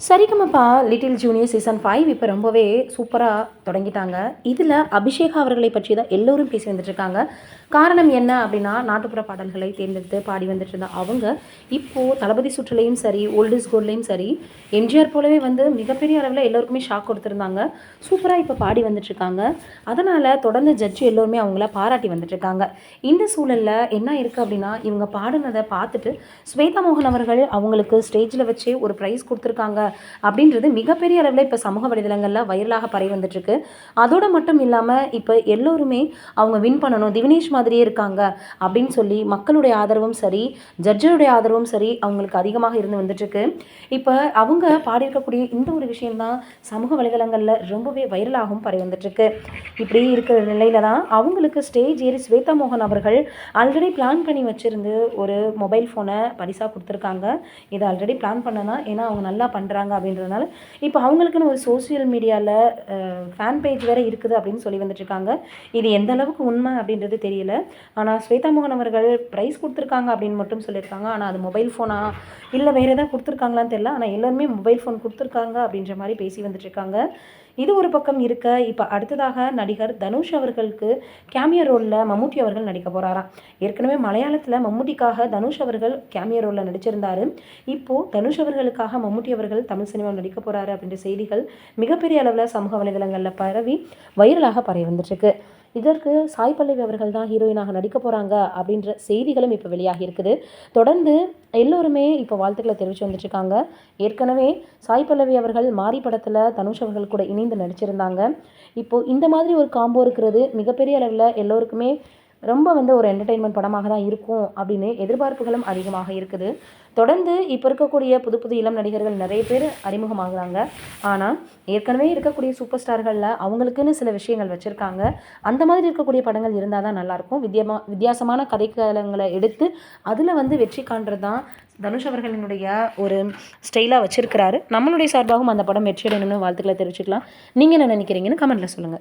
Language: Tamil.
சரிகமபா லிட்டில் ஜூனியர் சீசன் 5 இப்போ ரொம்பவே சூப்பராக தொடங்கிட்டாங்க. இதில் அபிஷேகா அவர்களை பற்றி தான் எல்லோரும் பேசி வந்துட்டுருக்காங்க. காரணம் என்ன அப்படின்னா, நாட்டுப்புற பாடல்களை தேர்ந்தெடுத்து பாடி வந்துட்டு இருந்த அவங்க இப்போது தளபதி சுற்றுலையும் சரி, ஓல்ட் இஸ் கோல்ட்லேயும் சரி, எம்ஜிஆர் போலவே வந்து மிகப்பெரிய அளவில் எல்லோருக்குமே ஷாக் கொடுத்துருந்தாங்க. சூப்பராக இப்போ பாடி வந்துட்டுருக்காங்க. அதனால் தொடர்ந்து ஜட்ஜு எல்லோருமே அவங்கள பாராட்டி வந்துட்டுருக்காங்க. இந்த சூழலில் என்ன இருக்குது அப்படின்னா, இவங்க பாடினதை பார்த்துட்டு ஸ்வேதா மோகன் அவர்கள் அவங்களுக்கு ஸ்டேஜில் வச்சே ஒரு ப்ரைஸ் கொடுத்துருக்காங்க அப்படின்றது மிகப்பெரிய அளவில் இப்போ சமூக வலைதளங்களில் வைரலாக பரவி வந்துட்டுருக்கு. அதோடு மட்டும் இல்லாமல் இப்போ எல்லோருமே அவங்க வின் பண்ணணும், திவினேஷ் மாதிரியே இருக்காங்க அப்படின்னு சொல்லி மக்களுடைய ஆதரவும் சரி, ஜட்ஜனுடைய ஆதரவும் சரி அவங்களுக்கு அதிகமாக இருந்து வந்துட்டுருக்கு. இப்போ அவங்க பாடியிருக்கக்கூடிய இந்த ஒரு விஷயம்தான் சமூக வலைதளங்களில் ரொம்பவே வைரலாகவும் பரவி வந்துட்டுருக்கு. இப்படி இருக்கிற நிலையில தான் அவங்களுக்கு ஸ்டேஜ் ஏறி ஸ்வேதா மோகன் அவர்கள் ஆல்ரெடி பிளான் பண்ணி வச்சுருந்து ஒரு மொபைல் ஃபோனை பரிசாக கொடுத்துருக்காங்க. இதை ஆல்ரெடி பிளான் பண்ணனா, ஏன்னா அவங்க நல்லா பண்ணுறாங்க அப்படின்றதுனால இப்போ அவங்களுக்குன்னு ஒரு சோசியல் மீடியாவில் ஃபேன் பேஜ் வேறு இருக்குது அப்படின்னு சொல்லி வந்துட்டுருக்காங்க. இது எந்த அளவுக்கு உண்மை அப்படின்றது தெரியல. ஆனால் ஸ்வேதா மோகன் அவர்கள் ப்ரைஸ் கொடுத்துருக்காங்க அப்படின்னு மட்டும் சொல்லியிருக்காங்க. ஆனால் அது மொபைல் ஃபோனா இல்லை வேறு எதாவது கொடுத்துருக்காங்களான்னு தெரியல. ஆனால் எல்லாருமே மொபைல் ஃபோன் கொடுத்துருக்காங்க அப்படின்ற மாதிரி பேசி வந்துட்டுருக்காங்க. இது ஒரு பக்கம் இருக்க, இப்போ அடுத்ததாக நடிகர் தனுஷ் அவர்களுக்கு கேமியோ ரோலில் மம்முட்டி அவர்கள் நடிக்க போகிறாராம். ஏற்கனவே மலையாளத்தில் மம்முட்டிக்காக தனுஷ் அவர்கள் கேமியோ ரோலில் நடிச்சிருந்தார். இப்போது தனுஷ் அவர்களுக்காக மம்முட்டி அவர்கள் தமிழ் சினிமாவில் நடிக்க போகிறாரு அப்படின்ற செய்திகள் மிகப்பெரிய அளவில் சமூக வலைதளங்களில் பரவி வைரலாக பரவி வந்துட்டுருக்கு. இதற்கு சாய் பல்லவி அவர்கள் தான் ஹீரோயினாக நடிக்க போகிறாங்க அப்படின்ற செய்திகளும் இப்போ வெளியாகி இருக்குது. தொடர்ந்து எல்லோருமே இப்போ வாழ்த்துக்களை தெரிவித்து வந்துட்டுருக்காங்க. ஏற்கனவே சாய் பல்லவி அவர்கள் மாரி படத்தில் தனுஷ் அவர்கள் கூட இணைந்து நடிச்சிருந்தாங்க. இப்போது இந்த மாதிரி ஒரு காம்போ இருக்கிறது மிகப்பெரிய அளவில் எல்லோருக்குமே ரொம்ப வந்து ஒரு என்டர்டெயின்மெண்ட் படமாக தான் இருக்கும் அப்படின்னு எதிர்பார்ப்புகளும் அதிகமாக இருக்குது. தொடர்ந்து இப்போ இருக்கக்கூடிய புது புது இளம் நடிகர்கள் நிறைய பேர் அறிமுகமாகறாங்க. ஆனால் ஏற்கனவே இருக்கக்கூடிய சூப்பர் ஸ்டார்களில் அவங்களுக்குன்னு சில விஷயங்கள் வச்சுருக்காங்க. அந்த மாதிரி இருக்கக்கூடிய படங்கள் இருந்தால் தான் நல்லாயிருக்கும். வித்தியாசமான கதைக்களங்களை எடுத்து அதில் வந்து வெற்றி காண்றது தான் தனுஷ் அவர்களினுடைய ஒரு ஸ்டைலாக வச்சுருக்கிறாரு. நம்மளுடைய சார்பாகவும் அந்த படம் வெற்றியடையணும்னு வாழ்த்துக்களை தெரிவிச்சுக்கலாம். நீங்கள் என்ன நினைக்கிறீங்கன்னு கமெண்ட்டில் சொல்லுங்கள்.